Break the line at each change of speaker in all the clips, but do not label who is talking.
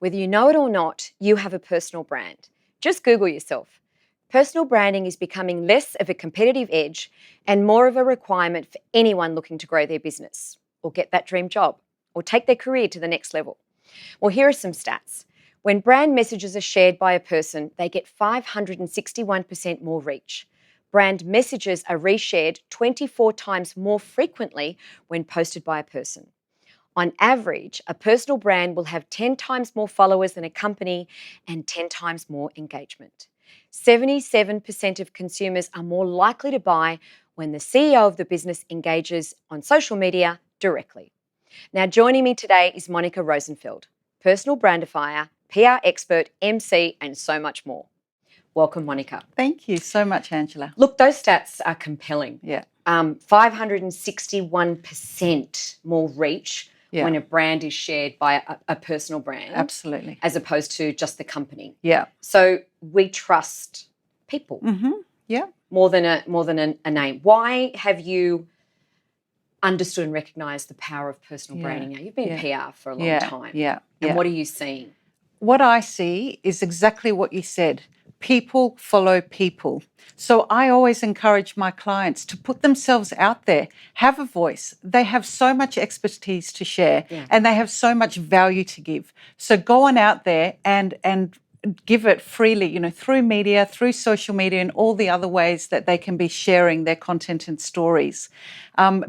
Whether you know it or not, you have a personal brand. Just Google yourself. Personal branding is becoming less of a competitive edge and more of a requirement for anyone looking to grow their business or get that dream job or take their career to the next level. Well, here are some stats. When brand messages are shared by a person, they get 561% more reach. Brand messages are reshared 24 times more frequently when posted by a person. On average, a personal brand will have 10 times more followers than a company and 10 times more engagement. 77% of consumers are more likely to buy when the CEO of the business engages on social media directly. Now, joining me today is Monica Rosenfeld, personal brandifier, PR expert, MC, and so much more. Welcome, Monica.
Thank you so much, Angela.
Look, those stats are compelling.
Yeah.
561% more reach when a brand is shared by a personal brand.
Absolutely.
As opposed to just the company.
Yeah.
So we trust people.
Mm-hmm. Yeah.
More than a name. Why have you understood and recognised the power of personal branding now? You've been in PR for a long time.
Yeah.
And what are you seeing?
What I see is exactly what you said. People follow people. So I always encourage my clients to put themselves out there, have a voice. They have so much expertise to share and they have so much value to give. So go on out there and give it freely, through media, through social media and all the other ways that they can be sharing their content and stories.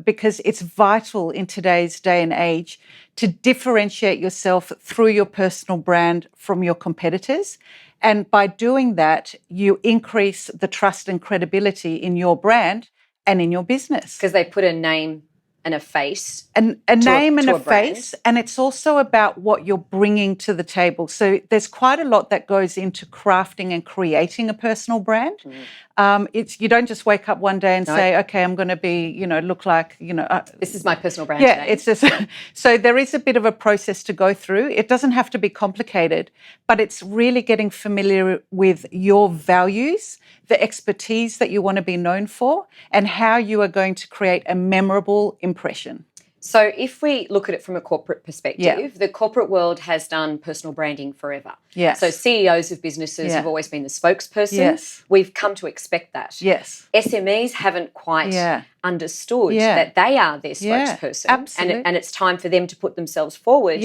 Because it's vital in today's day and age to differentiate yourself through your personal brand from your competitors. And by doing that, you increase the trust and credibility in your brand and in your business.
Because they put a name and a face.
A name and a face. And it's also about what you're bringing to the table. So there's quite a lot that goes into crafting and creating a personal brand. You don't just wake up one day and say, okay, I'm going to be, look like,
this is my personal brand
today.
Yeah,
it's just, so there is a bit of a process to go through. It doesn't have to be complicated, but it's really getting familiar with your values, the expertise that you want to be known for, and how you are going to create a memorable impression.
So if we look at it from a corporate perspective, the corporate world has done personal branding forever.
Yes.
So CEOs of businesses have always been the spokesperson.
Yes.
We've come to expect that.
Yes.
SMEs haven't quite understood that they are their spokesperson.
Absolutely.
And it's time for them to put themselves forward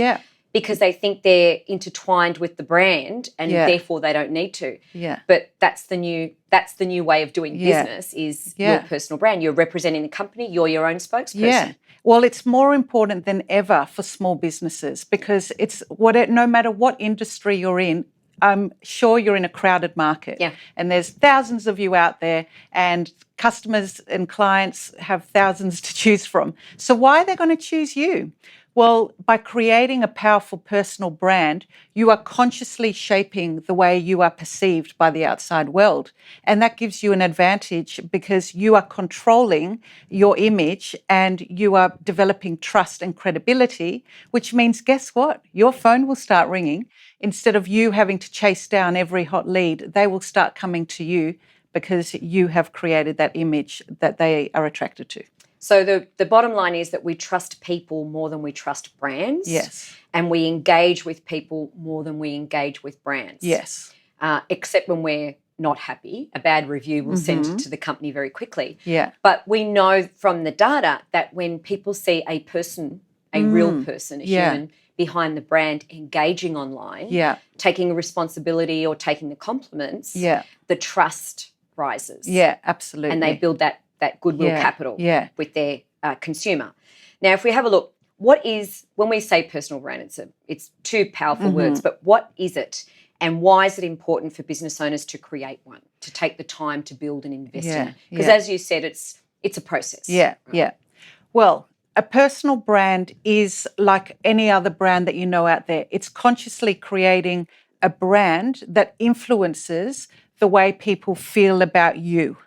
because they think they're intertwined with the brand and therefore they don't need to.
Yeah.
But that's the new way of doing business is your personal brand. You're representing the company, you're your own spokesperson.
Yeah. Well, it's more important than ever for small businesses because no matter what industry you're in, I'm sure you're in a crowded market.
Yeah.
And there's thousands of you out there and customers and clients have thousands to choose from. So why are they going to choose you? Well, by creating a powerful personal brand, you are consciously shaping the way you are perceived by the outside world. And that gives you an advantage because you are controlling your image and you are developing trust and credibility, which means, guess what? Your phone will start ringing. Instead of you having to chase down every hot lead, they will start coming to you because you have created that image that they are attracted to.
So the bottom line is that we trust people more than we trust brands.
Yes.
And we engage with people more than we engage with brands.
Yes.
Except when we're not happy. A bad review will send it to the company very quickly.
Yeah.
But we know from the data that when people see a person, a real person, a human behind the brand engaging online, taking responsibility or taking the compliments, the trust rises.
Yeah, absolutely.
And they build that goodwill capital with their consumer. Now, if we have a look, when we say personal brand, it's two powerful words, but what is it and why is it important for business owners to create one, to take the time to build and invest in it? Because as you said, it's a process.
Yeah, right? Well, a personal brand is like any other brand that you know out there. It's consciously creating a brand that influences the way people feel about you.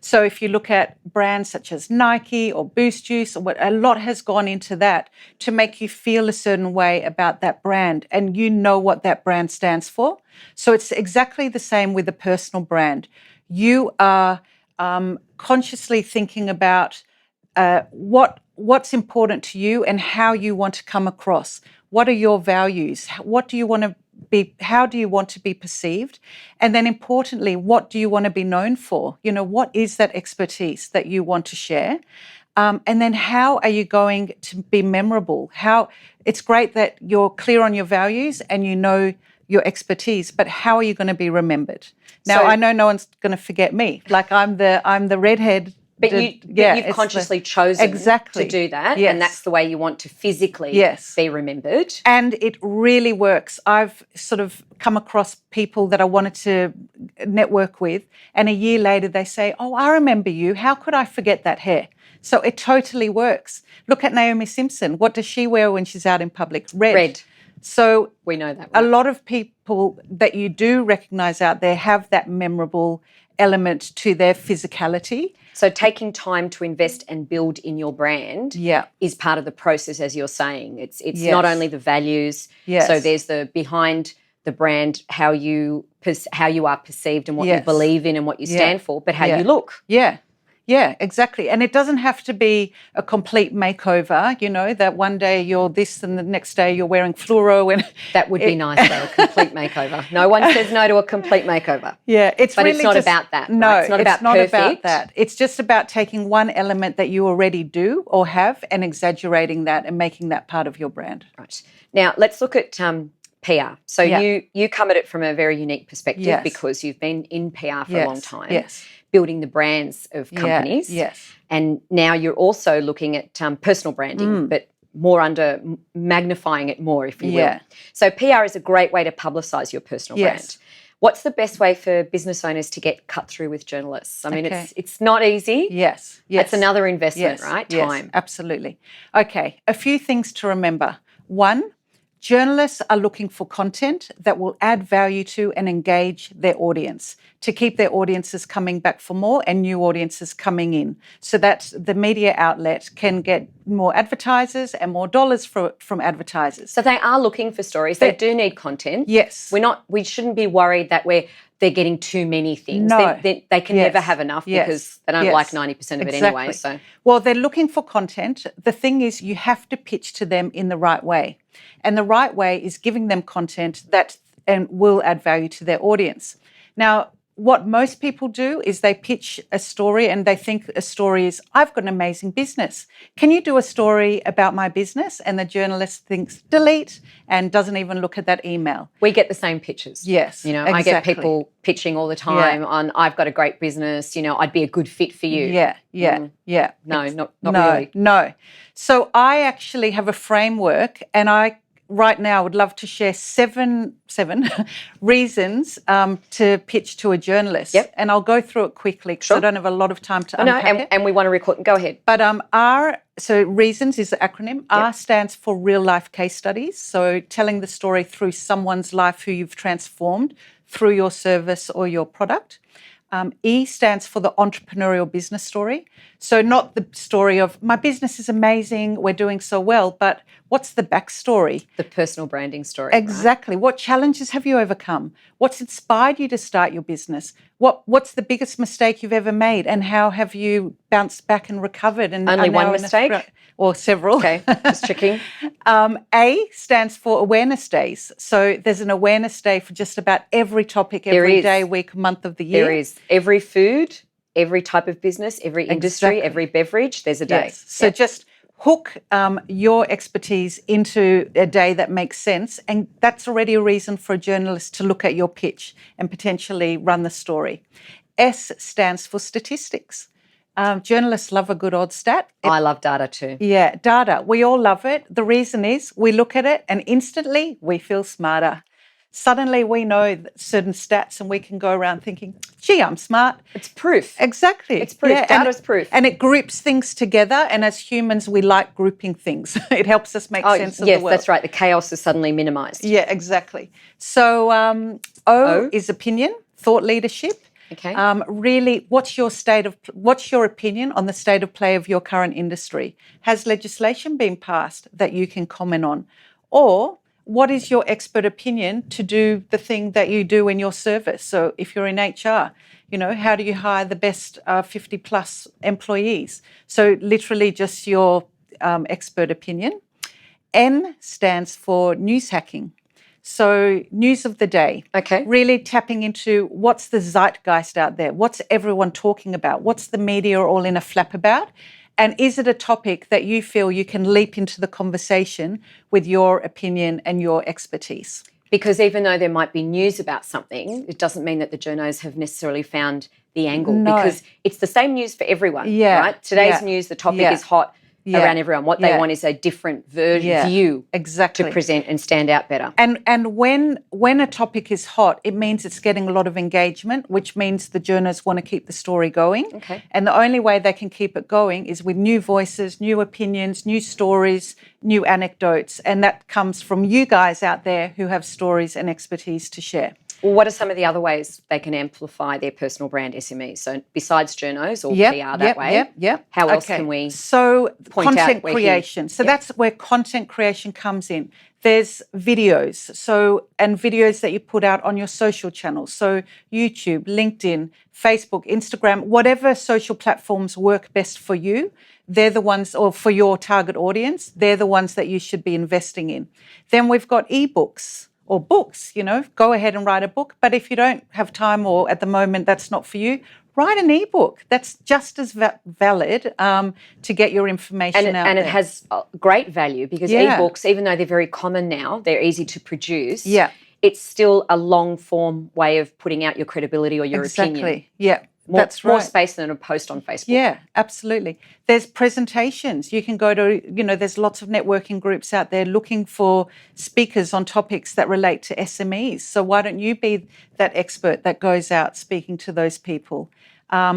So if you look at brands such as Nike or Boost Juice, a lot has gone into that to make you feel a certain way about that brand and you know what that brand stands for. So it's exactly the same with a personal brand. You are consciously thinking about what what's important to you and how you want to come across. What are your values? What do you want to be? How do you want to be perceived? And then importantly, what do you want to be known for? You know, what is that expertise that you want to share? And then how are you going to be memorable? It's great that you're clear on your values and you know your expertise, but how are you going to be remembered? Now, I know no one's going to forget me. Like I'm the redhead.
But you've consciously chosen to do that, and that's the way you want to physically be remembered.
And it really works. I've sort of come across people that I wanted to network with, and a year later they say, "Oh, I remember you. How could I forget that hair?" So it totally works. Look at Naomi Simpson. What does she wear when she's out in public? Red. So
we know that.
A lot of people that you do recognise out there have that memorable element to their physicality.
So taking time to invest and build in your brand is part of the process, as you're saying. It's not only the values. So there's the behind the brand, how you are perceived and what you believe in and what you stand for, but how you look.
Yeah, exactly. And it doesn't have to be a complete makeover, you know, that one day you're this and the next day you're wearing fluoro. And
that would be nice, though, a complete makeover. No one says no to a complete makeover.
Yeah,
but it's not about that.
No,
right? It's not about perfect.
About that. It's just about taking one element that you already do or have and exaggerating that and making that part of your brand.
Right. Now, let's look at PR. So you come at it from a very unique perspective because you've been in PR for a long time, building the brands of companies. And now you're also looking at personal branding, but more under magnifying it more, if you will. So PR is a great way to publicise your personal brand. What's the best way for business owners to get cut through with journalists? I mean, it's not easy.
Yes.
It's another investment, right? Time.
Absolutely. Okay, a few things to remember. One, journalists are looking for content that will add value to and engage their audience to keep their audiences coming back for more and new audiences coming in so that the media outlet can get more advertisers and more dollars from advertisers.
So they are looking for stories. They do need content.
Yes.
We shouldn't be worried that they're getting too many things.
No.
They can never have enough because they don't like 90% of it anyway. So.
Well, they're looking for content. The thing is you have to pitch to them in the right way. And the right way is giving them content that will add value to their audience. Now, what most people do is they pitch a story and they think a story is, I've got an amazing business. Can you do a story about my business? And the journalist thinks, delete, and doesn't even look at that email.
We get the same pitches.
Yes,
You know, I get people pitching all the time on, I've got a great business, you know, I'd be a good fit for you. No, not really.
No. So I actually have a framework and I right now would love to share seven reasons to pitch to a journalist. And I'll go through it quickly because I don't have a lot of time to unpack it.
And we want to record. Go ahead.
But so reasons is the acronym. R stands for real life case studies. So telling the story through someone's life who you've transformed through your service or your product. E stands for the entrepreneurial business story. So not the story of my business is amazing, we're doing so well, but what's the backstory?
The personal branding story.
Exactly. Right? What challenges have you overcome? What's inspired you to start your business? What's the biggest mistake you've ever made and how have you bounced back and recovered? And
only one mistake?
Or several.
Okay, just checking.
A stands for awareness days. So there's an awareness day for just about every topic, every day, week, month of the year.
There is. Every food, every type of business, every industry, every beverage, there's a day.
So just hook your expertise into a day that makes sense, and that's already a reason for a journalist to look at your pitch and potentially run the story. S stands for statistics. Journalists love a good odd stat.
I love data too.
Yeah, data. We all love it. The reason is we look at it and instantly we feel smarter. Suddenly we know certain stats and we can go around thinking, gee, I'm smart.
It's proof.
Exactly.
It's proof. Yeah, data's proof.
And it groups things together, and as humans we like grouping things. It helps us make sense of the world.
Yes, that's right. The chaos is suddenly minimised.
Yeah, exactly. So O is opinion, thought leadership.
Okay.
Really, what's your opinion on the state of play of your current industry? Has legislation been passed that you can comment on? Or what is your expert opinion to do the thing that you do in your service? So if you're in HR, you know, how do you hire the best 50 plus employees? So literally just your expert opinion. N stands for news hacking. So news of the day.
Okay.
Really tapping into what's the zeitgeist out there? What's everyone talking about? What's the media all in a flap about? And is it a topic that you feel you can leap into the conversation with your opinion and your expertise?
Because even though there might be news about something, it doesn't mean that the journos have necessarily found the angle, because it's the same news for everyone, right? Today's news, the topic is hot around everyone. What they want is a different view to present and stand out better.
And when a topic is hot, it means it's getting a lot of engagement, which means the journos want to keep the story going.
Okay.
And the only way they can keep it going is with new voices, new opinions, new stories, new anecdotes. And that comes from you guys out there who have stories and expertise to share.
Well, what are some of the other ways they can amplify their personal brand SMEs? So besides journos or PR that way, how else can we point
content
out
creation. So that's where content creation comes in. There's videos, and videos that you put out on your social channels. So YouTube, LinkedIn, Facebook, Instagram, whatever social platforms work best for you, they're the ones, or for your target audience, they're the ones that you should be investing in. Then we've got ebooks. Or books, go ahead and write a book. But if you don't have time, or at the moment that's not for you, write an ebook. That's just as valid to get your information out there.
And it has great value, because ebooks, even though they're very common now, they're easy to produce.
Yeah.
It's still a long form way of putting out your credibility or your opinion.
Exactly. Yeah.
That's right. More space than a post on Facebook.
Yeah, absolutely. There's presentations. You can go to, there's lots of networking groups out there looking for speakers on topics that relate to SMEs. So why don't you be that expert that goes out speaking to those people?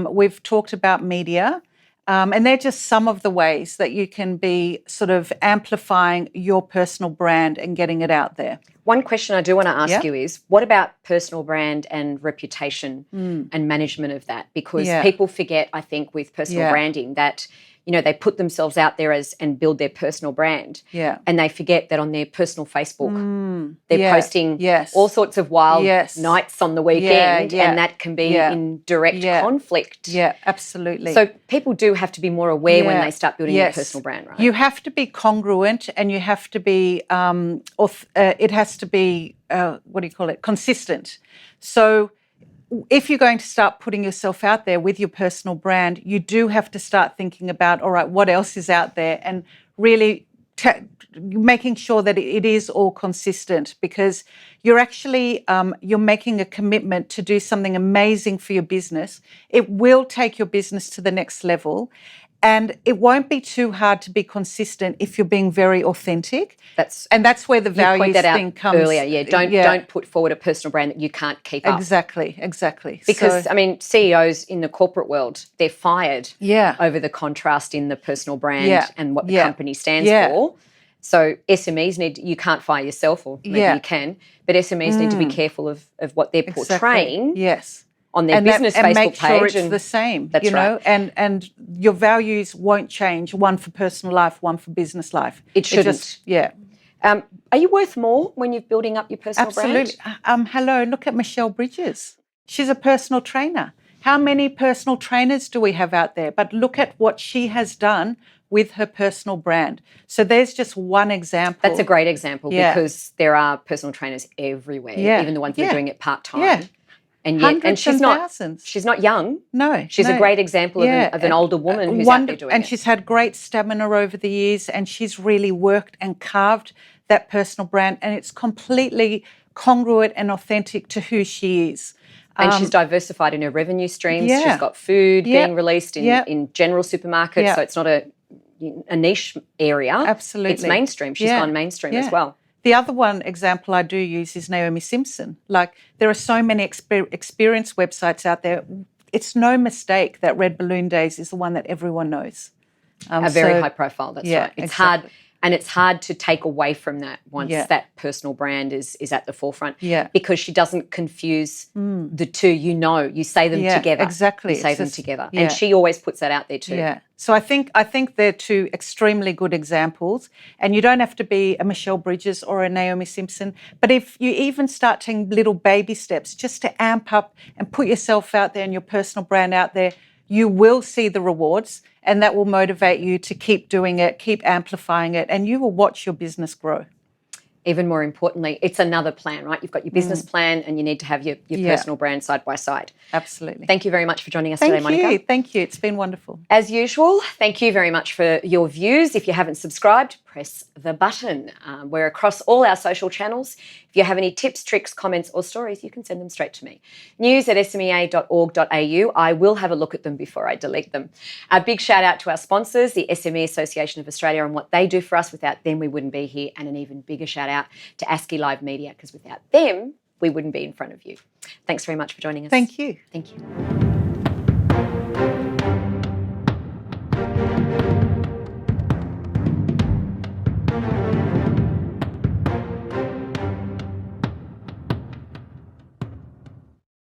We've talked about media. And they're just some of the ways that you can be sort of amplifying your personal brand and getting it out there.
One question I do want to ask you is, what about personal brand and reputation and management of that? Because people forget, I think, with personal branding that, they put themselves out there and build their personal brand.
Yeah.
And they forget that on their personal Facebook, they're posting all sorts of wild nights on the weekend, and that can be in direct conflict.
Yeah, absolutely.
So people do have to be more aware when they start building their personal brand, right?
You have to be congruent, and you have to be, it has to be, consistent. So if you're going to start putting yourself out there with your personal brand, you do have to start thinking about, all right, what else is out there, and really making sure that it is all consistent, because you're actually you're making a commitment to do something amazing for your business. It will take your business to the next level. And it won't be too hard to be consistent if you're being very authentic. That's where the values thing comes.
Earlier, don't put forward a personal brand that you can't keep up.
Exactly.
Because CEOs in the corporate world, they're fired over the contrast in the personal brand and what the company stands for. So SMEs you can't fire yourself, or maybe you can, but SMEs need to be careful of what they're portraying.
Yes.
On their business Facebook
make sure
page.
It's the same,
that's right.
And your values won't change, one for personal life, one for business life.
It shouldn't. Are you worth more when you're building up your personal brand?
Absolutely. Hello, look at Michelle Bridges. She's a personal trainer. How many personal trainers do we have out there? But look at what she has done with her personal brand. So there's just one example.
That's a great example, because there are personal trainers everywhere, even the ones that are doing it part-time. Yeah. And she's not young.
No.
She's a great example of an older woman who's out there doing it.
And she's had great stamina over the years, and she's really worked and carved that personal brand, and it's completely congruent and authentic to who she is.
And she's diversified in her revenue streams. She's got food being released in general supermarkets, so it's not a niche area.
Absolutely.
It's mainstream. She's gone mainstream as well.
The other one example I do use is Naomi Simpson. Like, there are so many experience websites out there. It's no mistake that Red Balloon Days is the one that everyone knows.
A very high profile, that's right. It's hard, and it's hard to take away from that once that personal brand is at the forefront. Yeah. Because she doesn't confuse the two, you say them together.
Exactly.
You say them together. And she always puts that out there too.
Yeah. So I think they're two extremely good examples, and you don't have to be a Michelle Bridges or a Naomi Simpson, but if you even start taking little baby steps just to amp up and put yourself out there and your personal brand out there, you will see the rewards, and that will motivate you to keep doing it, keep amplifying it, and you will watch your business grow.
Even more importantly, it's another plan, right? You've got your business plan and you need to have your personal brand side by side.
Absolutely.
Thank you very much for joining us today, Monica.
Thank you. It's been wonderful.
As usual, thank you very much for your views. If you haven't subscribed, press the button. We're across all our social channels. If you have any tips, tricks, comments or stories, you can send them straight to me. news@smea.org.au. I will have a look at them before I delete them. A big shout out to our sponsors, the SME Association of Australia, and what they do for us. Without them, we wouldn't be here. And an even bigger shout out to ASCII Live Media, because without them, we wouldn't be in front of you. Thanks very much for joining us.
Thank you.
Thank you.